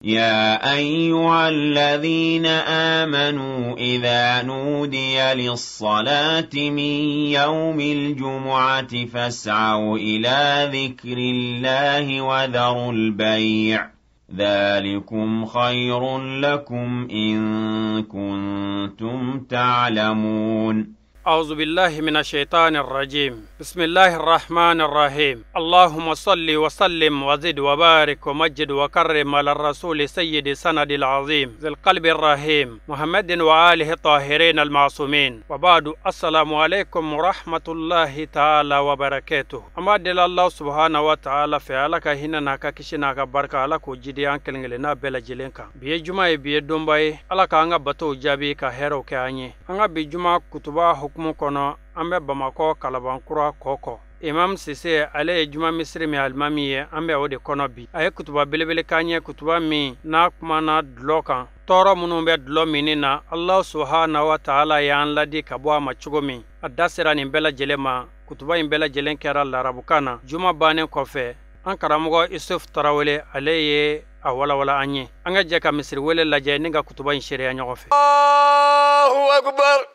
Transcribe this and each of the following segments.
يا أيها الذين آمنوا إذا نودي للصلاة من يوم الجمعة فاسعوا إلى ذكر الله وذروا البيع ذلكم خير لكم إن كنتم تعلمون. أعوذ بالله من الشيطان الرجيم. بسم الله الرحمن الرحيم. اللهم صل وسلم وزد وبارك ومجد وكرم على الرسول سيد سند العظيم ذي القلب الرحيم محمد وآله الطاهرين المعصومين، وبعد. السلام عليكم ورحمة الله تعالى وبركاته. أما دل الله سبحانه وتعالى في علىك هنا ناكاكشنا كبرك على كوجدي أنكلنا لنا بلا جلينكا بيجمع بيدومباي على كأنغا بتو جابي كهرو كأني أنغا بيجمع كتبا hukumu kono ambe Bamako Kalabankura koko. Imam Sise ale juma Misri mi almami ye ambe ode kono bi. Aye kutuba belebele kanye kutuba mi na kumana dlokan. Toro munu be dlo minina Allah subhanahu wa ta'ala ya anladi kabwa machugo mi. Adasira ni mbela jelema kutuba imbela jelen kera larabukana. Juma bane kofe. An karamugo Yusuf Tarawele ale ye awala wala anye. Anga jeka Misri wele laje ninga kutuba inshiri ya nyogofe. Allahu Akbar.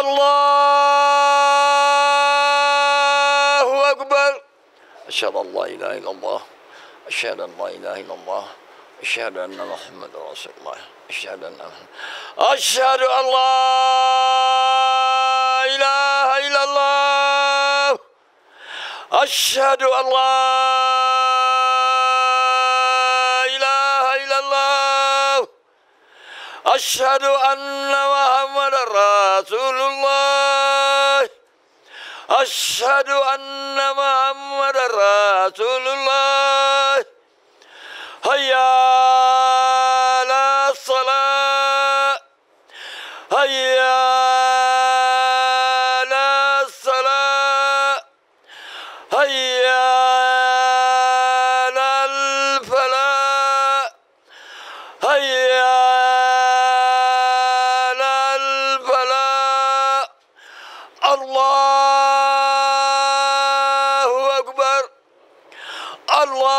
الله أكبر. أشهد أن لا إله إلا الله، أشهد أن لا إله إلا الله، أشهد أن محمد رسول الله، أشهد أن لا إله إلا الله، أشهد أن لا إله إلا الله، أشهد أن محمد رسول الله، أشهد أن محمد رسول الله. هيا على الصلاة، هيا على الصلاة، هيا على الفلاح، هيا الله أكبر. الله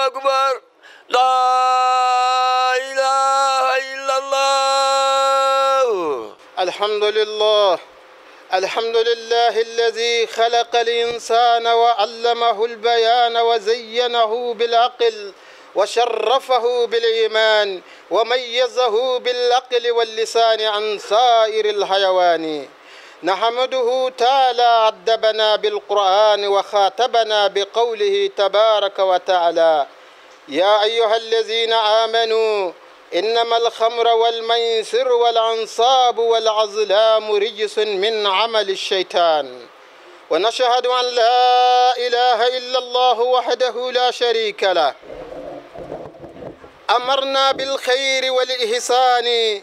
أكبر. لا إله إلا الله. الحمد لله. الحمد لله الذي خلق الإنسان وعلمه البيان وزينه بالعقل وشرفه بالإيمان وميزه بالعقل واللسان عن سائر الحيوان. نحمده تعالى عذبنا بالقرآن وخاطبنا بقوله تبارك وتعالى: يا أيها الذين آمنوا إنما الخمر والميسر والأنصاب والأزلام رجس من عمل الشيطان. ونشهد أن لا إله إلا الله وحده لا شريك له أمرنا بالخير والإحسان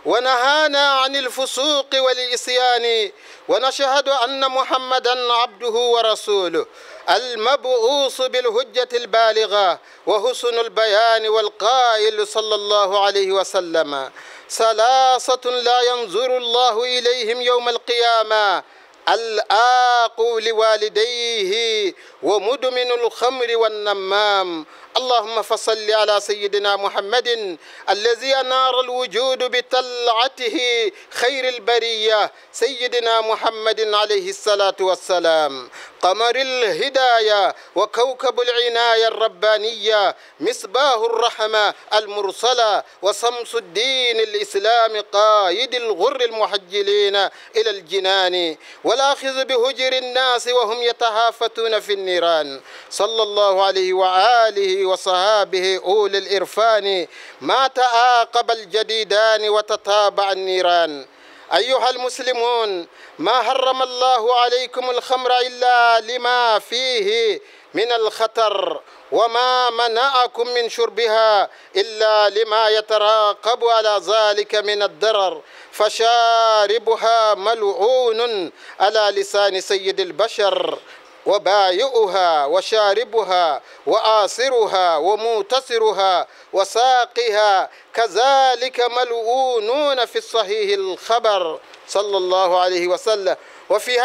ونهانا عن الفسوق والعصيان. ونشهد أن محمدًا عبده ورسوله المبعوث بالحجة البالغة وحسن البيان، والقائل صلى الله عليه وسلم: ثلاثة لا ينظر الله إليهم يوم القيامة: العاق لوالديه ومدمن الخمر والنمام. اللهم فصل على سيدنا محمد الذي أنار الوجود بطلعته خير البرية، سيدنا محمد عليه الصلاة والسلام، قمر الهداية وكوكب العناية الربانية، مصباح الرحمة المرسلة، وشمس الدين الإسلام، قائد الغر المحجلين إلى الجنان، والآخذ بهجر الناس وهم يتهافتون في النيران، صلى الله عليه وآله وصحابه أولي الإرفان، ما تعاقب الجديدان وتتابع النيران. أيها المسلمون، ما حرم الله عليكم الخمر إلا لما فيه من الخطر، وما منعكم من شربها إلا لما يتراقب على ذلك من الضرر، فشاربها ملعون على لسان سيد البشر، وبايعها وشاربها وآسرها وموتسرها وساقها كذلك ملعونون في الصحيح الخبر صلى الله عليه وسلم. وفي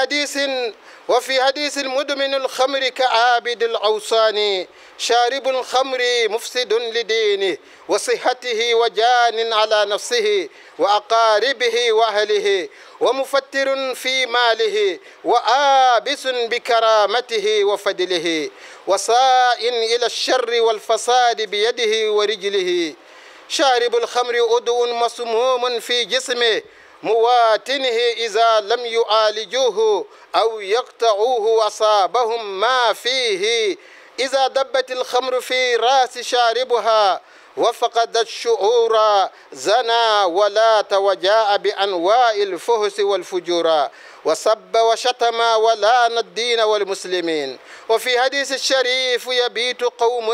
حديث المدمن الخمر كعابد الأوثان، شارب الخمر مفسد لدينه وصحته وجان على نفسه وأقاربه وأهله، ومفتر في ماله وآبس بكرامته وفضله، وساء إلى الشر والفساد بيده ورجله. شارب الخمر عضو مسموم في جسمه مواتنه إذا لم يعالجوه أو يقطعوه أصابهم ما فيه. إذا دبت الخمر في رأس شاربها وفقد الشعور زنى ولات وجاء بأنواع الفحش والفجور، وسب وشتم ولان الدين والمسلمين. وفي حديث الشريف يبيت قوم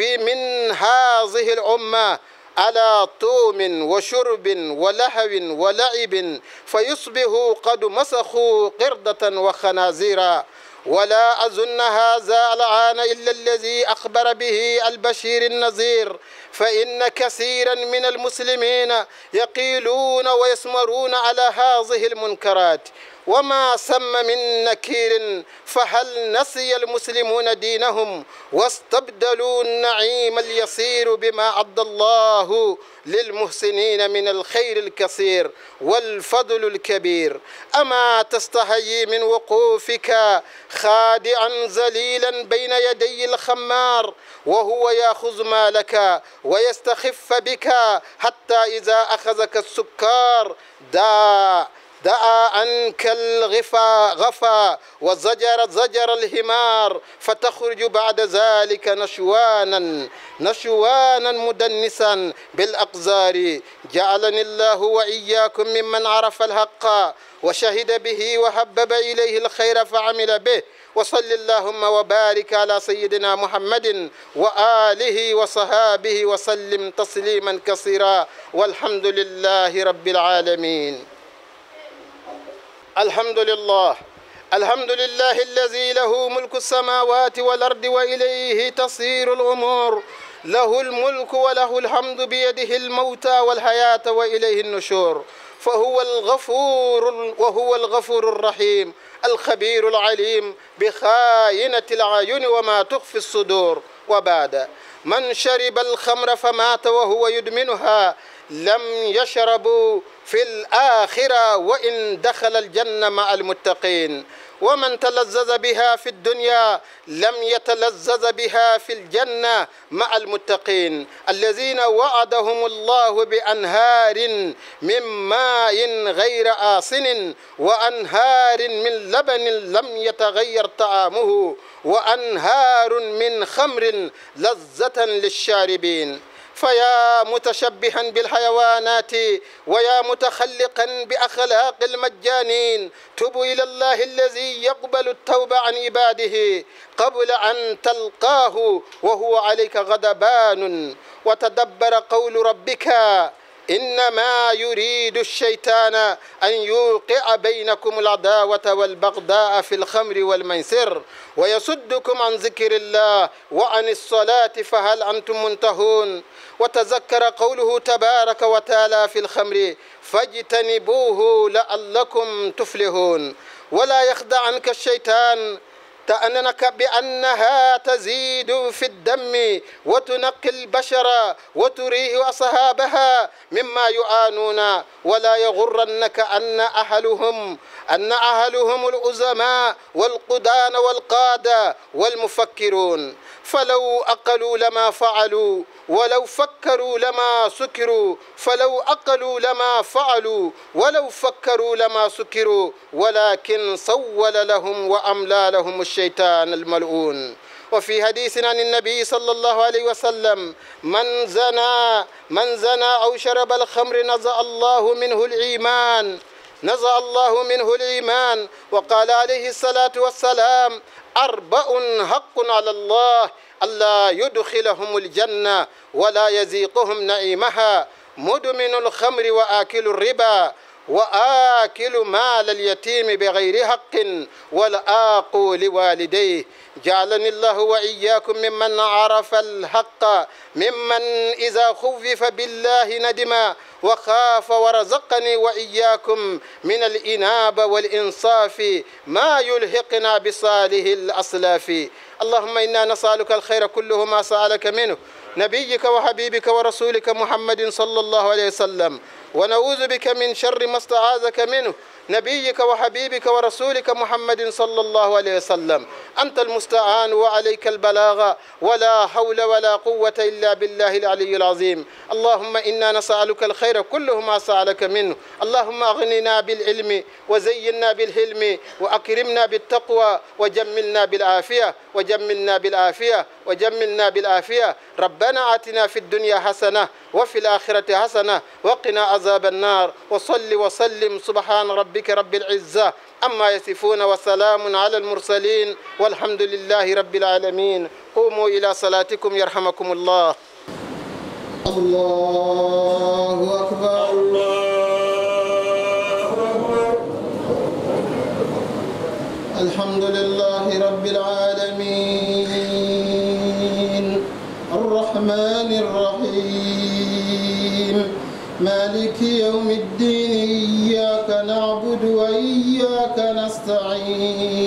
من هذه الأمة على طوم وشرب ولهو ولعب فيصبحوا قد مسخوا قردة وخنازيرا، ولا أظن هذا الآن إلا الذي أخبر به البشير النذير، فإن كثيرا من المسلمين يقيلون ويسمرون على هذه المنكرات وما سم من نكير. فهل نسي المسلمون دينهم واستبدلوا النعيم اليسير بما عد الله للمحسنين من الخير الكثير والفضل الكبير؟ أما تستحيي من وقوفك خادعا ذليلا بين يدي الخمار وهو يأخذ مالك ويستخف بك حتى إذا أخذك السكار دعا عنك الغفا وزجر الحمار، فتخرج بعد ذلك نشوانا مدنسا بالأقذار. جعلني الله وإياكم ممن عرف الحق وشهد به وحبب إليه الخير فعمل به. وصل اللهم وبارك على سيدنا محمد وآله وصحابه وسلم تسليما كثيرا، والحمد لله رب العالمين. الحمد لله الذي له ملك السماوات والأرض وإليه تصير الأمور، له الملك وله الحمد بيده الموتى والحياة وإليه النشور، فهو الغفور الرحيم الخبير العليم بخائنة الأعين وما تخفي الصدور. وبعد، من شرب الخمر فمات وهو يدمنها لم يشرب في الآخرة وإن دخل الجنة مع المتقين، ومن تلذذ بها في الدنيا لم يتلذذ بها في الجنة مع المتقين الذين وعدهم الله بأنهار من ماء غير آسن وأنهار من لبن لم يتغير طعامه وأنهار من خمر لذة للشاربين. فيا متشبها بالحيوانات ويا متخلقا بأخلاق المجانين، توبوا إلى الله الذي يقبل التوبة عن عباده قبل أن تلقاه وهو عليك غضبان. وتدبر قول ربك: إنما يريد الشيطان أن يوقع بينكم العداوة والبغضاء في الخمر والميسر ويصدكم عن ذكر الله وعن الصلاة فهل أنتم منتهون. وتذكر قوله تبارك وتعالى في الخمر: فاجتنبوه لعلكم تفلحون. ولا يخدعنك الشيطان تأننك بأنها تزيد في الدم وتنقي البشر وتريه أصحابها مما يعانون، ولا يغرنك أن أهلهم العظماء والقدان والقادة والمفكرون، فلو أقلوا لما فعلوا ولو فكروا لما سكروا، فلو أقلوا لما فعلوا ولو فكروا لما سكروا، ولكن سول لهم وأملى لهم الشيطان الملعون. وفي حديث عن النبي صلى الله عليه وسلم: من زنى أو شرب الخمر نزع الله منه الإيمان. وقال عليه الصلاة والسلام: 4 حق على الله ألا يدخلهم الجنة ولا يذيقهم نعيمها: مدمن الخمر وآكل الربا وآكل مال اليتيم بغير حق والآق لوالديه. جعلني الله وإياكم ممن عرف الحق، ممن إذا خوف بالله ندم وخاف، ورزقني وإياكم من الإنابة والإنصاف ما يلحقنا بصالح الأسلاف. اللهم إنا نسألك الخير كله ما سألك منه نبيك وحبيبك ورسولك محمد صلى الله عليه وسلم، ونعوذ بك من شر ما استعاذك منه نبيك وحبيبك ورسولك محمد صلى الله عليه وسلم. أنت المستعان وعليك البلاغ، ولا حول ولا قوة إلا بالله العلي العظيم. اللهم إنا نسألك الخير كله ما سألك منه. اللهم أغننا بالعلم وزينا بالحلم وأكرمنا بالتقوى وجملنا بالعافية وجملنا بالعافية وجملنا بالعافية. ربنا آتنا في الدنيا حسنة وفي الآخرة حسنة وقنا عذاب النار. وصل وسلم سبحان ربك رب العزة أما يصفون وسلام على المرسلين والحمد لله رب العالمين. قوموا إلى صلاتكم يرحمكم الله. الله أكبر. الله أكبر. الحمد لله رب العالمين الرحمن الرحيم مالك يوم الدين. إياك نعبد وإياك نستعين.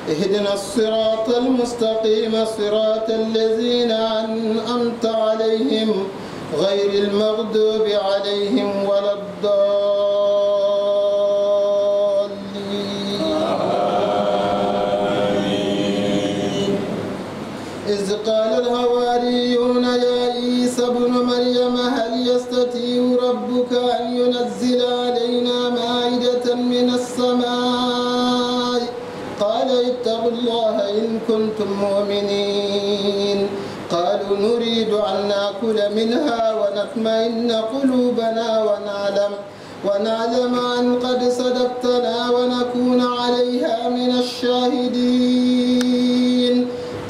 اهدنا الصراط المستقيم صراط الذين أنعمت عليهم غير المغضوب عليهم ولا الضالين. إذ قال الحواريون يا عيسى ابن مريم هل يستطيع ربك أن ينزل علينا مائدة من السماء؟ قال اتقوا الله إن كنتم مؤمنين. قالوا نريد أن نأكل منها ونطمئن قلوبنا ونعلم أن قد صدقتنا ونكون عليها من الشاهدين.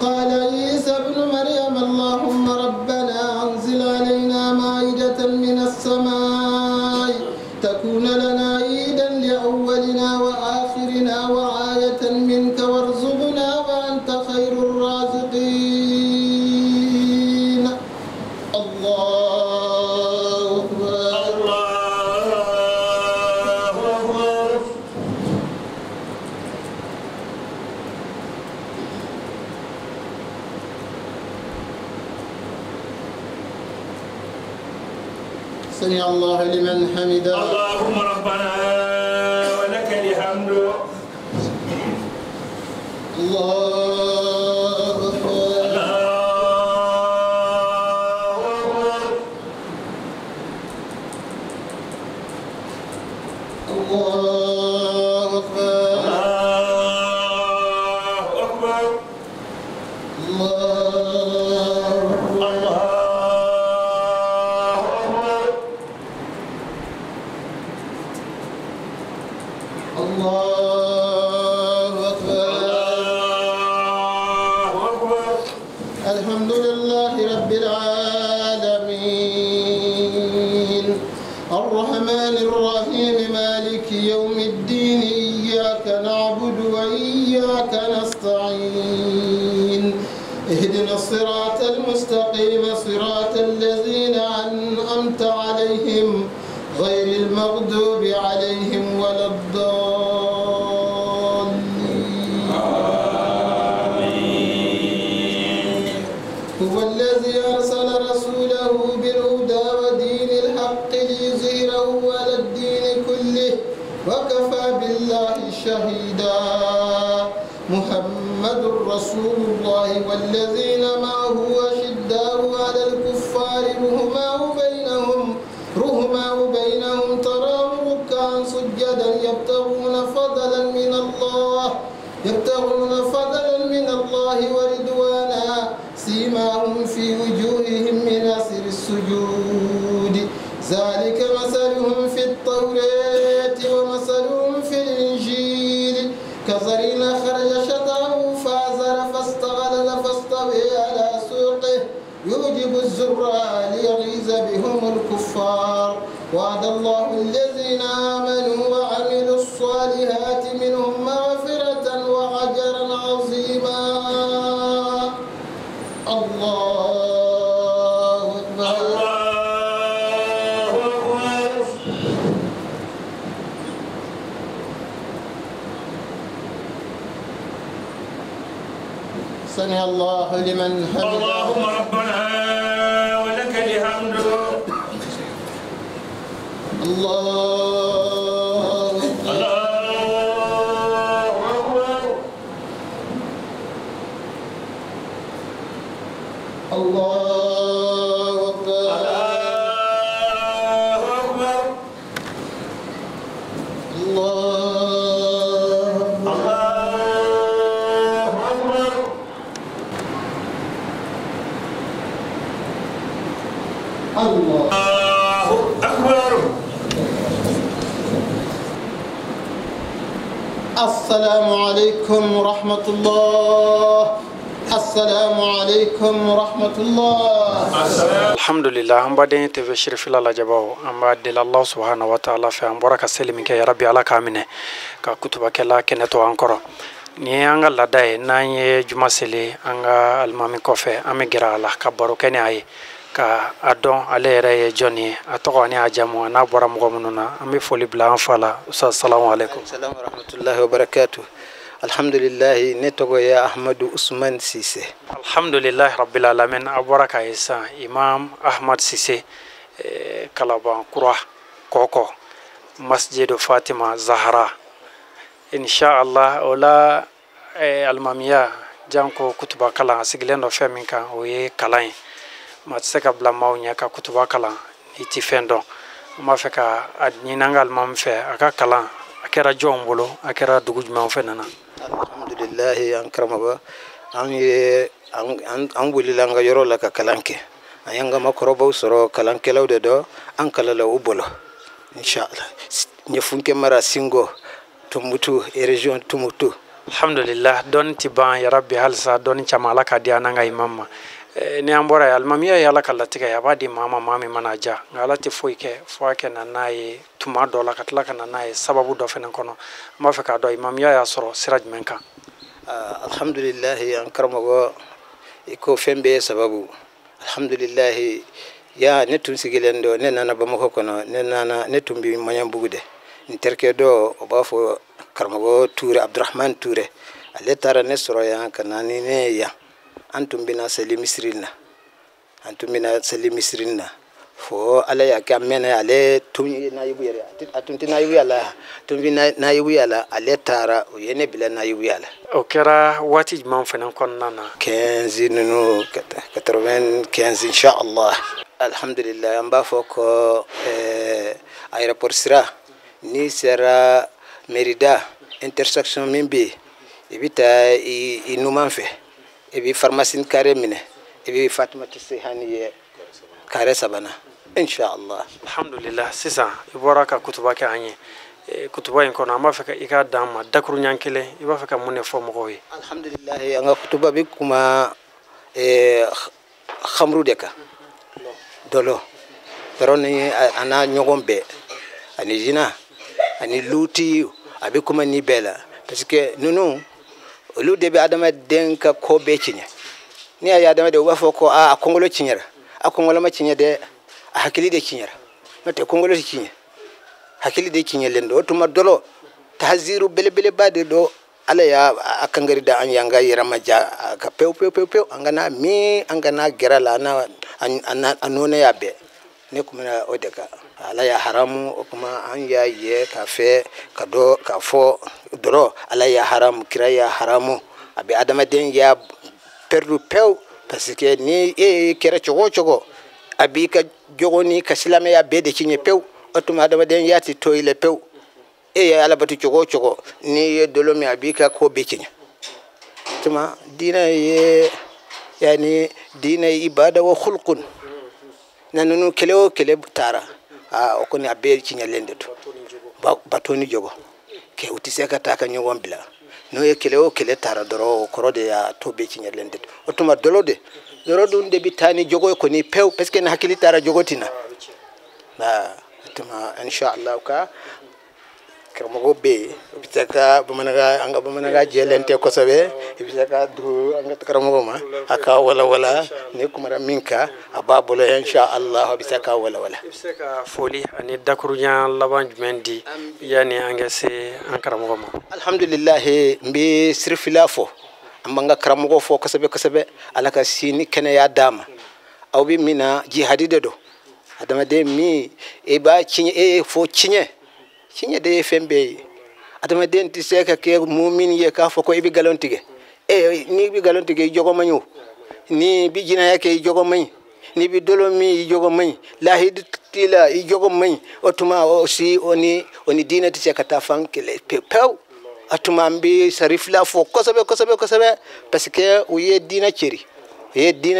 قال عيسى ابن مريم اللهم ربنا أنزل علينا مائدة من السماء تكون لنا عيدا لأولنا وآخرنا وآية منك وارزقنا وأنت خير الرازقين. الله أكبر. الله أكبر. سمع الله لمن حمده. اللهم ربنا ولك الحمد. الله أكبر. الله أكبر. الله أكبر. الله أكبر. الله أكبر. الله أكبر. الحمد لله رب العالمين الرحمن الرحيم مالك يوم الدين. إياك نعبد وإياك نستعين. اهدنا الصراط المستقيم صراط الذين أنعمت عليهم غير المغضوب عليهم ولا الضالين. هو الذي أرسل رسوله بالهدى ودين الحق ليظهره على الدين كله وكفى بالله شهيدا. محمد رسول الله والذين معه أشداء على الكفار رهماء بينهم تراهم ركعا سجدا يبتغون فضلا من الله ورضوانا سيماهم في وجوههم من أثر السجود. ذلك مثلهم في التوراة ومثلهم في الإنجيل كزرع أخرج شطأه فآزر فاستغلظ فاستوى على سوقه يعجب الزراع ليغيظ بهم الكفار وعد الله الذين آمنوا وعملوا الصالحات منهم مغفرة وأجرا عظيما الله أكبر سمع الله لمن حمده اللهم ربنا ولك الحمد الله أكبر الله أكبر الله الله أكبر. السلام عليكم ورحمة الله السلام عليكم ورحمة الله alhamdulillah an baden tv shirifila la jabaw an ba deli allah subhanahu wa ta'ala fe an bɔra ka seli min kɛ ya rabbi ala k'a minɛ ka kutubakɛla kɛnɛ to an kɔrɔ ni an ka lada ye n'an ye juma seli an ka alimami kɔfɛ an bɛ gɛrɛ a la ka baro kɛ ni a ye ka a dɔn ale yɛrɛ ye jɔn ye a tɔgɔ ni a jamu n'a bɔra mɔgɔ minnu na an bɛ foli bila an fa la ustaz salamu alaikum. السلام ورحمة الله وبركاته الحمد لله نتوغو يا أحمد عثمان سيسي alhamdulillahi rabbil alamin a bɔra ka ye sisan imam ahmad sise kalaban kura kɔkɔ masjidu fatima zahra inshallah o la alimamiya janko kutuba kalan a sigilen dɔ fɛn min kan o ye kalan ye ma tɛ se ka bila maaw ɲɛ ka kutuba kalan i ti fɛn dɔn an b'a fɛ ka a ɲini an ka alimami fɛ a ka kalan a kɛra jɔnw bolo a kɛra dugu jumɛnw fɛ nana. alhamdulillahi an karamɔgɔ an wulila an ka yɔrɔ la ka kalan kɛ an y'an ka makɔrɔbaw sɔrɔ kalankɛlaw de dɔ an kalala u bolo inshallah ɲɛfunkɛ mara singo tumutu region tumutu alhamdulillah dɔnni ti ban yarabi halisa dɔnni caman ala ka di an n'an ka imam ma ni an bɔra ye alimamiya ye ala ka latigɛ ye a b'a di maa ma maa min mana ja nka ala tɛ foyi kɛ fo a kɛ na n'a ye tuma dɔ la ka tila ka na n'a ye sababu dɔ fana kɔnɔ n b'a fɛ k'a dɔn imamiya y'a sɔrɔ sira jumɛn kan. alhamdulillahi an karamɔgɔ i ko fɛn bɛɛ ye sababu alhamdulillahi ya ne tun sigilen dɔ ne nana bamakɔ kɔnɔ ne tun bɛ maɲanbugu de n terikɛ dɔ o b'a fɔ karamɔgɔ ture abdurahman ture ale taara ne sɔrɔ yan ka na ni ne ye yan an tun bɛna seli misiri na fo ala y'a kɛ a mɛnna ale tun ye nayibu yɛrɛ a tun tɛ nayibuya la tun bɛ nayibuya la ale taara o ye ne bila nayibuya la. o kɛra waati jumɛn fana kɔnɔna na. 15 ninnu 95 inshallah alhamdulillah an b'a fɔ ko aéroport sira n'i sera merida intersection min bɛ yen i bɛ taa i numan fɛ i bɛ pharmacie carré minɛ i bɛ fatumata sehani ye carré sabanan inshallah. alhamdulillah sisan i bɔra ka kutuba kɛ an ye kutuba in kɔnɔ an b'a fɛ ka i ka d'an ma dakuru ɲɛ kelen i b'a fɛ ka mun de fɔ mɔgɔw ye. alhamdulillah an ka kutuba bɛ kuma khamru de kan dɔlɔ dɔrɔn ni a n'a ɲɔgɔn bɛɛ ani zina ani luti a bɛ kuma ni bɛɛ la parce que ninnu olu de bɛ adamaden ka ko bɛɛ tiɲɛ ni a ye adamaden u b'a fɔ ko a kɔngɔlo tiɲɛra a kɔngɔlo ma tiɲɛ dɛ a hakili de tiɲɛra n'o tɛ kɔngɔlo tɛ tiɲɛ hakili de tiɲɛlen don o tuma dɔlɔ tahaziru belebeleba de don ala y'a kangari da an y'an ka yɛrɛmaja ka pewu pewu pewu pewu an kana min an kana gɛrɛ la a nɔnɛ y'a bɛɛ ne kun bɛna o de kan ala y'a haramu o kuma an y'a ye k'a fɛ ka fɔ dɔrɔn ala y'a haramu kira y'a haramu a bɛ adamaden y'a perdu pewu parce que ni e kɛra cogo o cogo a b'i ka jogo ni ka silamɛya bɛɛ de tiɲɛ pewu o tuma adamaden y'a ti to i la pewu e ye ala bato cogo o cogo n'i ye dolo min a b'i ka ko bɛɛ tiɲɛ tuma diinɛ ye yani diinɛ ibada wa khulqun na ninnu kɛlɛ o kɛlɛ taara o kɔni a bɛɛ tiɲɛlen de don bato ni jogo kɛ u tɛ se ka taa ka ɲɔgɔn bila n'o ye kɛlɛ o kɛlɛ taara dɔrɔn o kɔrɔ de y'a to bɛɛ tiɲɛlen de don o tuma dolo dun de bɛ taa ni jogo ye kɔni pewu parce que ni hakili taara jogo tɛ na tuma insha Allah ka karamo be bitaka bamanaga jelente ko sabe bitaka du anga karamo ma aka wala ne kuma minka ababolo insha Allah bitaka wala ibseka foli ani dakurunya laban mendi yani anga se an karamo ma alhamdulillah mbi sirfilafo ambanga karamo fo ko sabe alaka sini kene ya dama aw bi mina jihadi do adama de mi e ba cinye e fo cinye de fembe adama de nti seka ke mu'min ye ka fo ko ibi galontige e ni bi galontige jogo mañu ni bi jina yake jogo mañ ni bi dolomi jogo mañ lahid tila jogo mañ otuma aussi oni dinati seka ta fankele pew atuma mbi sarif la fo ko sabe parce que o ye dina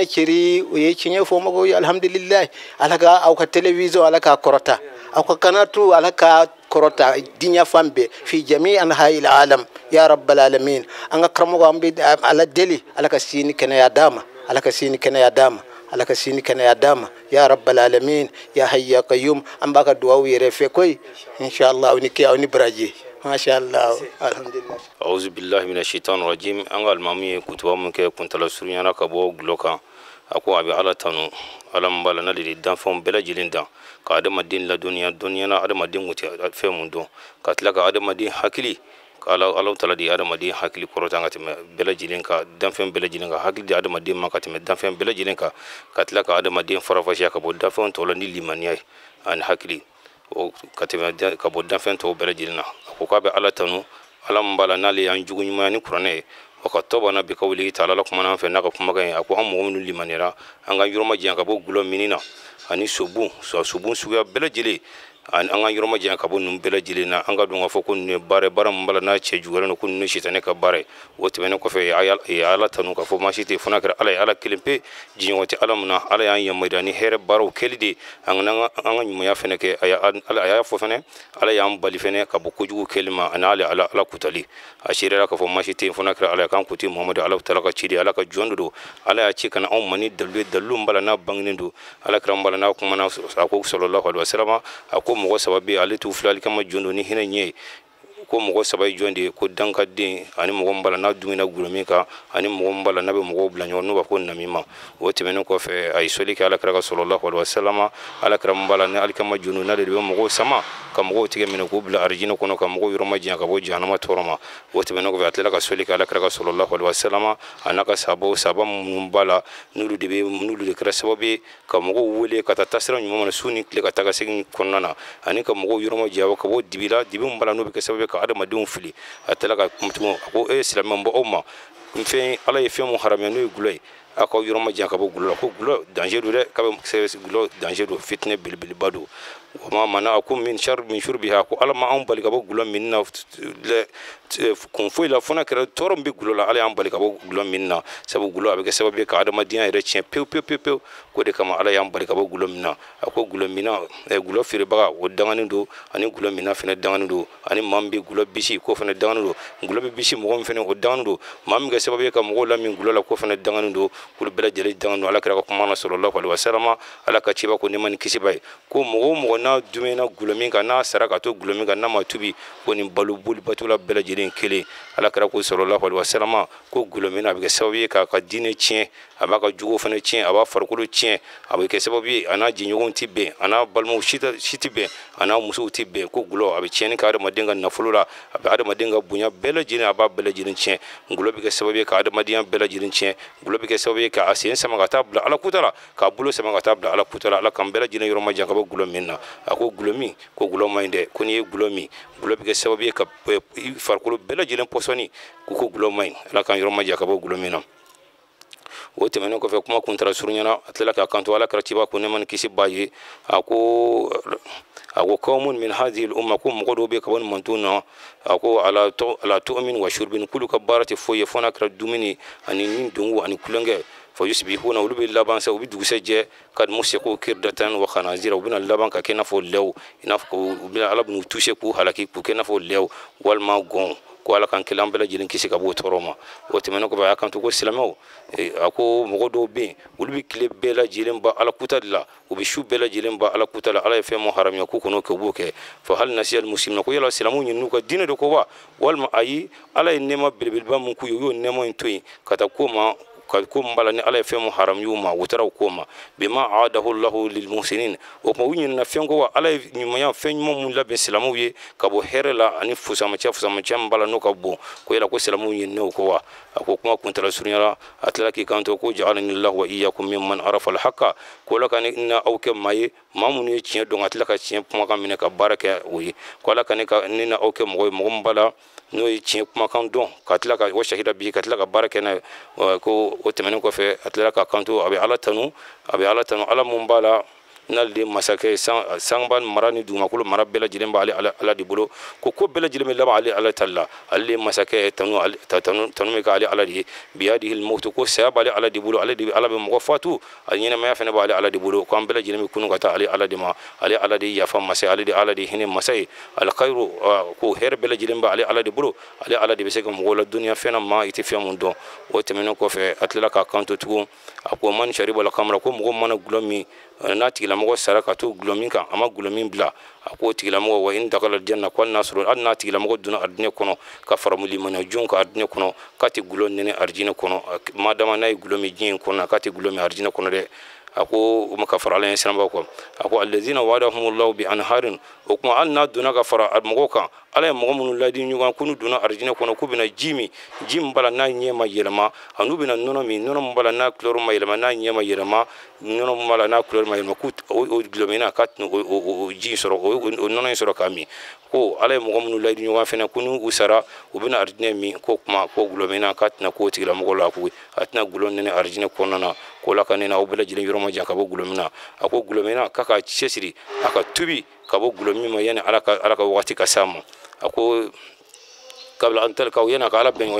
ceri o ye cinye fo mago alhamdulillah alaka aw ka television alaka korota aw ka kanatu alaka korota dinya fambe fi jami' anha'i alam ya rabbal alamin anga kramo ambe ala deli alaka sini kana ya dama ya rabbal alamin ya hayya qayyum ambaka duwa yere fe koy inshallah ni ke awni braji masha Allah alhamdulillah a'udhu billahi minash shaitanir rajim anga almami kutuwa mun ke kuntala suryana ka bo gloka ako abi ala tanu alam bala na de danfon bela jilinda ka adama din la duniya na adama din wuti fe mun do ka tlaka adama din hakili ka Allah tala di adama din hakili korota ngati bela jilinka danfen bela jilinka hakili di adama din makati me danfen bela jilinka ka tlaka adama din farafashi ka bo danfen to la ni limaniya an hakili o katema ka bo danfen to bela jilina ko ka be ala tanu alam bala na le an jugu nyuma ni kurane وكتبنا بقوله تعالى لكم أنا في ناقة كم كان أكو أم مؤمن لمنيرا أنغا يروما جيان كابو غلو منينا أني سبون سويا بلا جلي أنغا يروما جيان كابو نم بلا جلي نا أنغا دونغا فكون بارة مبلا نا تشجوعنا نكون نشيطان كبارة وتبين كفي عيال تنو كفو ماشي تفنا كر على كلمة جيان وتي علمنا على يعني يميراني هير بارو كلدي أنغا يميا فنك على ففنه على يام بالي فنه كابو كوجو كلمة أنا على كتالي أشيرا كفو ماشي تفنا كر على kan kuti Muhammad Allah ta'ala ka cidi ala ka jondu ala ya ci kana on mani dalu mbala na bangnindu ala kram mbala na kuma na ako sallallahu alaihi wasallam ako mo sababi ali tu fulali kama jondu ni hinanye ko mo sabai jonde ko danka din ani mo mbala na dumina gurumika ani mo mbala na be mo blanyo no ba ko namima wote menen ko fe ay soli ka ala kra sallallahu alaihi wasallam ala kram mbala na ali kama jondu na de mo sama kam go tige minen ko bla arjina kono kam go yoro majja ka bo janama toroma wote menen ko fe atela ka soli ka ala kra sallallahu alaihi wasallam anaka sabam mbala nulu de kra sababi kam go wole ka tasira nyuma suni kle ka taga segin konnana ani kam go yoro majja ka bo dibila dibum mbala no be ka sababi ka adama dum fili atela ka kumtumo ko islam mbo umma mfe ala yefe mo harame no gulay ako yoro majja ka bo gulo ko gulo danger de ka be service gulo danger do fitne bil badu وما منعكم من شر من شربها كو على ما أم بالك أبو غلام منا كون فوي لا فنا كرا تورم بيغلو لا على أم بالك أبو غلام منا سبب غلو أبيك سبب بيك عدم ديان يرتشين بيو كودي كما على أم بالك أبو غلام منا أكو غلام منا غلو في ربع ودعاني دو أني غلام منا فينا دعاني دو أني مام بي غلو بيشي كو فينا دعاني دو غلو بيشي مغام فينا ودعاني دو مام بيك سبب بيك مغلا من غلو لا كو فينا دعاني دو كل بلا جلي دعاني على كرا كمان صلى الله عليه وسلم على كتشيبا كوني من كسباي كو مغو na dumena gulomin ka na saraka to gulomin ka na matubi woni balubul batula bela jirin kele ala kara ko sallallahu alaihi wasallam ko gulomin abiga sawi ka dine cien abaka jugo fane cien aba farkulu cien abiga sababi ana jinyogon tibbe ana balmu shitibe ana musu tibbe ko gulo abi cien ka da madinga na fulura abi ada madinga bunya bela jirin aba bela jirin cien gulo biga sababi ka da madiyan bela jirin cien gulo biga sababi ka asien sama ka tabla ala kutala ka bulo sama ka tabla ala kutala ala kam bela jirin yoro majja ka gulo minna ako gulomi ko guloma inde ko ni gulomi gulobi ke sababu ka farkulu bela jilen posoni ko guloma ala kan yoro majja ka bo gulomi na wote menen ko fe kuma kuntara surnyana atla ka kanto ala karatiba ko neman kisi baye ako qawmun min hadhihi al-umma kum qodo be kabon mantuna ako ala tu'min wa shurbin kullu kabarati fo yefona kra dumini ani nin dungu ani kulenge فيسبحون ولب اللبان سو بدو سجى قد مسكوا كردة وخنازير وبنا اللبان كنا فول لو ينافق وبنا على بنو تشكوا هلاكي كنا فول لو والما قوم ko ala kan kilan bela jilin kisi ka bo toroma o temeno ko ba kan to ko silamo ako mogo do be ulbi kile bela jilin ba ala kutalla o bi shu bela jilin ba ala kutalla ala fe mo haram ya ko kono ko boke fa hal nasiyal muslimin ko yala silamu nyinu ko dina do ko wa walma ayi ala nema bilbil ba mun ku yo nema intoyi kata ko ma ko mbala ni ala fe mo haram yuma wutara ko ma bima aadahu allah lil muhsinin o ko winin na fengo wa ala nyuma ya fen mo mun labe silamu ye kabo herela ani fusama cha mbala no kabo ko yela ko silamu yin no ko wa ko kuma kun tala sunyala atlaki kanto ko ja'alani allah wa iyyakum mimman arafa al haqa ko la kan inna auke maye mamun ye cien don atlaka cien kuma kan mine ka baraka wi ko la kan ni na auke mo mbala no yi cien kuma kan don ka atlaka wa shahida bi ka atlaka baraka na ko o temenen ko fe atlaka kanto abi ala tanu ala mumbala nalde masake sangban marani duma kulu marabela jilemba ala di bolo ko bela jileme laba ala talla alle masake tanu me ka ala di biyadihi almaut ko sabali ala di bolo ala be mo fatu anyina ma yafene ba ala di bolo ko bela jileme kunu gata ala di ma ala di yafa masay ala di hinin masay al khairu ko her bela jilemba ala di bolo ala di be se ko mo la dunya fena ma itifiya mun do o temenen ko fe atlaka kanto tugo ako man shariba la kamra ko mo mana gulomi na tigila mo saraka to gulomin kan ama gulomin bla ako tigila mo wa in dakala janna kon nasru adna tigila mo duna adne kono ka faramuli mana jonka adne kono kati gulon nene arjina kono madama nay gulomi jin kono kati gulomi arjina kono de ako maka farala en sanba ko ako allazina wadahumullahu bi anharin o kuma anna duna ka fara mo kan ala mo mun ladi nyuga kunu duna arjina kono kubina jim bala na nyema yelma anubina nono mi nono bala na kloro ma yelma na nyema yelma nono bala na kloro ma yelma kut o glomina katno o ji soro o nono soro kami ko ala mo mun ladi nyuga fena kunu usara ubina arjina mi ko kuma ko glomina katna ko tigla mo la ku atna gulon ne arjina kono na ko la kanena o bela jile yoro jakabo glomina ako glomina kaka chesiri aka tubi kabo gulomi ma yana alaka wakati kasama ako kabla an talka yana ka ala ben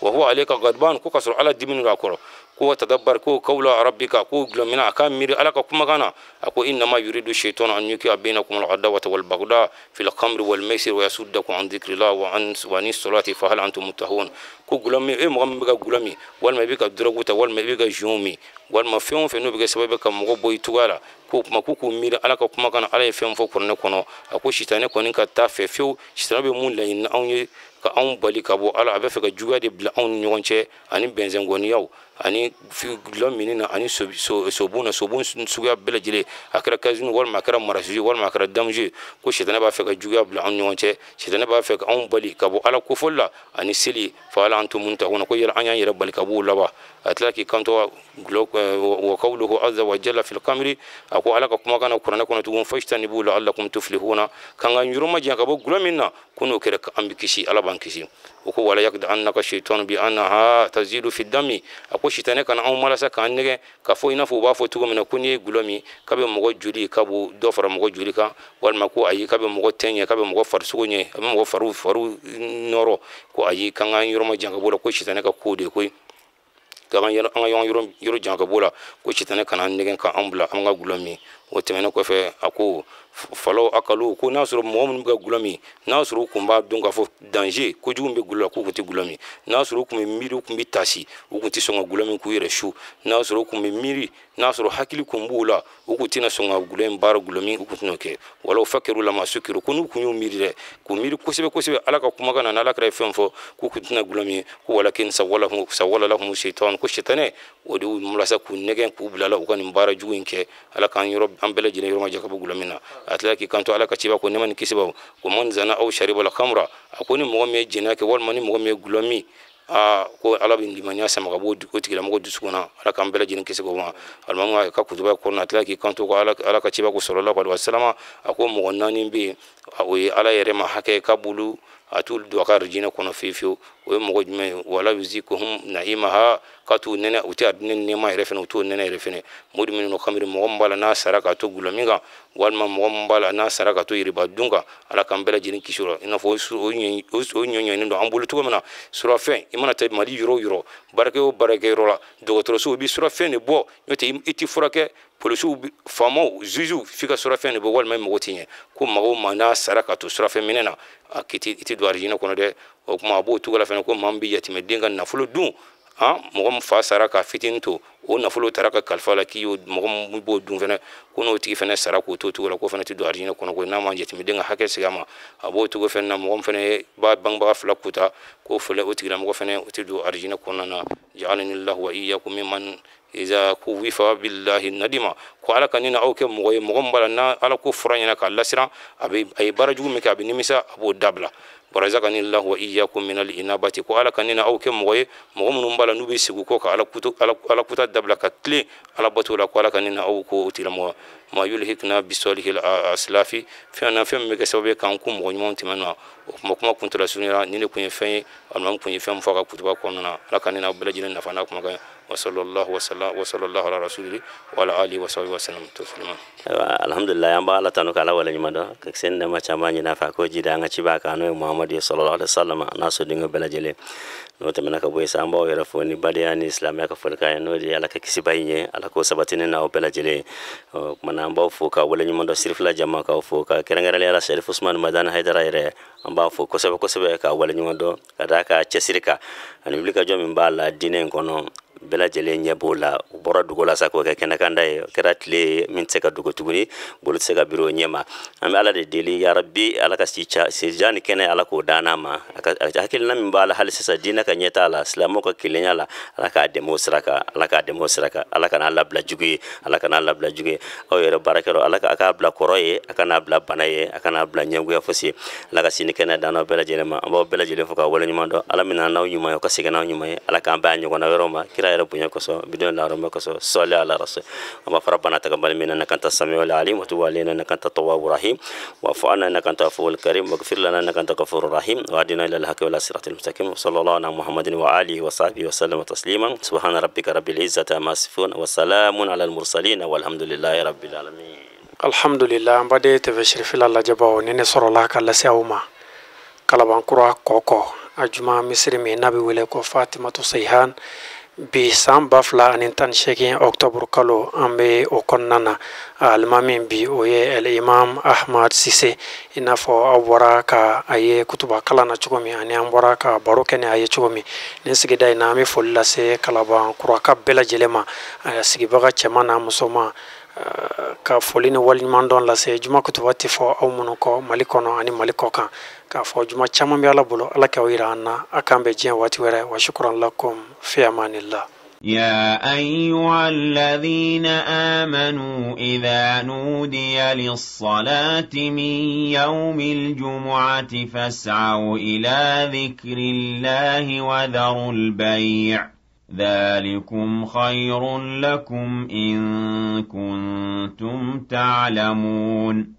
wa huwa alayka gadban ko kasur ala dimin ga koro ko tadabbar ko qawla rabbika ko glomina aka miri alaka kuma kana ako inna ma yuridu shaytan an yuki bainakum al-adawata wal baghda fil khamri wal maisir wa yasuddakum an dhikrillah wa an salati fa hal antum muttahun ko gulomi mo ga gulomi wal ma bika droguta wal ma bika jumi wal ma fion fe no bika sababe kam mo boy tugala ko kuma kuku miri alaka kuma kana ala fem fo kurne kono ako shitane konin ka ta fe fiu shitane be mun la in anye ka an bali ka bo ala abe fe ka juga de bla an nyonche ani benzen goni yaw ani fi glomina ani sobun suga bela jile akra kazin wal makara marasi wal makara damje ko shitane ba fe ka juga bla an nyonche shitane ba fe ka an bali ka bo ala ko folla ani sili fa ala antum muntahuna ko yel anya yera bali ka bo laba atlaki kanto glok wa qawluhu azza wa jalla fil qamri ako alaka kuma kana qur'ana kono tugun fashtani bu la'allakum tuflihuna kanga nyuruma jaka bo gulomina kuno kere ambikisi alaban kisi ko wala yakda annaka shaytan bi annaha tazidu fi dami ako shitane kana on malasa kan nege ka fo ina fo ba fo tugo mina kunye gulomi kabe mogo juli kabu do fara mogo juli ka wal mako ayi kabe mogo tenye kabe mogo farsugo nye abe mogo faru noro ko ayi kanga nyuruma jaka bo ko shitane ka kode ko kaman yelo anga yoro janga bola ko chitane kana negen ka ambla anga gulami o temena ko fe ako falo akalu ko nasuru momun ga gulami nasuru kumba dunga fo danger ko jumbe gulala ko ti gulami nasuru kum miri kum bitasi o ko ti songa gulami ku yere shu nasuru kum miri nasuru hakili kumbula o ko ti na songa gulem bar gulami o ko tinoke wala fakiru lama sukiru ko nu kunyu miri de ko miri ko sebe alaka kuma kana na alaka fem fo ko ko tina gulami ko walakin sawala lahum shaytan ko shitane o du mulasa ku negen ku bulala o kan mbara juwinke alaka an yoro ambele jine yoro ma jakabu gulamina atlaki kanto alaka ciba ko neman kisiba ko man zana aw shariba al khamra akoni mo me jinake wal mani mo me gulami ko alabin limanya sama ka bod ko tigila mo dusuna alaka ambele jine kisiba ma almama ka kutuba ko na atlaki kanto ko alaka ciba ko sallallahu alaihi wasallam ako mo nani bi awi ala yere ma hake kabulu atul do akar jina kono fifio o mo gojme wala yuzikuhum naimaha katu nene uti adne nema refene utu nene refene modi min no kamiri mo mbala na saraka to gulominga walma mo mbala na saraka to iriba dunga ala kambela jini kishuro ina fo o nyonyo ndo ambulu to mena sura fe imana tay mali euro barake o barake rola do tro so bi sura fe ne bo yote iti furake polisiw faamaw juju f'i ka surafɛn de bɔ walima i mago tɛ ɲɛ ko mago ma n'a sara ka to surafɛn minɛ na a kiti i tɛ don arijinɛ kɔnɔ dɛ o kuma a b'o cogo la fɛnɛ ko maa min bɛ yatimɛden ka nafolo dun mɔgɔ min fa sara ka fitinin to o nafolo taara ka kalifa la k'i y'o mɔgɔ min b'o dun fɛnɛ ko n'o tigi fɛnɛ sara k'o to cogo la ko fɛnɛ tɛ don arijinɛ kɔnɔ ko n'a ma yatimɛden ka hakɛ segin a ma a b'o cogo fɛnɛ na mɔgɔ min fɛnɛ b'a bangebaga fila kuta k'o fɛnɛ o tigilamɔgɔ fɛnɛ o tɛ don arijinɛ kɔnɔna na ja'alani lahu wa iyyakum mimman iza kuwifa billahi nadima ko ala ka ni na aw kɛ mɔgɔ ye mɔgɔ min b'a la n'a ala ko fɔra ɲɛna k'a lasiran a ye baara jugu min kɛ a bɛ nimisa a b'o dabila barazakani lahu wa iyyakum minal inabati ko ala ka ni na aw kɛ mɔgɔ ye mɔgɔ minnu b'a la n'u bɛ sigi kɔ ka ala kuta dabila ka tilen ala bato la ko ala ka ni na aw ko o tigilamɔgɔ ma yulhikna bisolihil aslafi fɛn na fɛn min bɛ kɛ sababu ye k'an ko mɔgɔ ɲumanw tɛmɛ na o kuma kuntala surunyara ni ne kun ye fɛn ye alimami kun ye fɛn min fɔ a ka kutuba kɔnɔna na ala ka ni na aw bɛɛ lajɛlen nafa n'a kumakan وصلى الله على رسوله وعلى آله وصحبه وسلم تسليما alhamdulillah yan ba ala tanu kala wala nyuma do ka sen da ma chama nyina fa ko jida nga ci ba ka no muhammad sallallahu alaihi wasallam na so dinga bela jele no te menaka boy sa mbaw yara fo ni badiani islam ya ka fo ka no di ala ka kisi bayne ala ko sabatine na o bela jele mana mbaw fo ka wala nyuma do sirf la jama ka fo ka kerengara ala sharif usman madan haidara ire amba fo ko sebe ka wala nyuma do kada ka chesirika ani bilika jomi mbala dinen kono bela jele nyebola bora dugola sako ka kenakanda e keratle min seka dugo tuguni bolu seka biro nyema am ala de deli ya rabbi ala ka sicha sejani kene ala ko dana ma hakil na min bala hal sisa dina ka nyeta ala islamo ka kilenya ala ka demonstraka ala ka na labla jugi ala ka na labla jugi o yero barakero ala ka aka bla koroye aka na bla banaye aka na bla nyangu ya fosi ala ka sini kene dana bela jele ma abo bela jele foka wala nyuma do ala mina na nyuma ka sigana nyuma ala ka ba nyugo na wero ma kira ربنا كسو بدون لا رب كسو صلى على رسول أما فربنا تقبل منا إنك أنت السميع العليم وتب علينا إنك أنت التواب الرحيم واعف عنا إنك أنت العفو الكريم واغفر لنا إنك أنت الغفور الرحيم وهدنا إلى الحق والى الصراط المستقيم صلى الله على محمد وآله وصحبه وسلم تسليما سبحان ربك رب العزة عما يصفون وسلام على المرسلين والحمد لله رب العالمين الحمد لله بدي تبشر في الله جباو نين سر الله كلا سيوما كلا بانكرا كوكو أجمع مصر من نبي ولكو فاطمة سيهان bi san ba fila ani tan seegin octobre kalo an bɛ o kɔnɔna na alimami bi o ye imam ahmad sise i n'a fɔ aw bɔra ka a ye kutuba kalan na cogo min ani an bɔra ka baro kɛ ni a ye cogo min nin sigida in na an bɛ foli lase kalaban kuraka bɛɛ lajɛlen ma sigibaga cɛman n'a muso ma ka foli ni waliɲuman dɔn lase juma kutuba tɛ fɔ aw minnu kɔ mali kɔnɔ ani mali kɔ kan k'a fɔ juma caman bɛ ala bolo ala k'aw yira an na a k'an bɛ diɲɛ waati wɛrɛ wa shukran lakum fi amanillah يا أيها الذين آمنوا إذا نودي للصلاة من يوم الجمعة فاسعوا إلى ذكر الله وذروا البيع ذلكم خير لكم إن كنتم تعلمون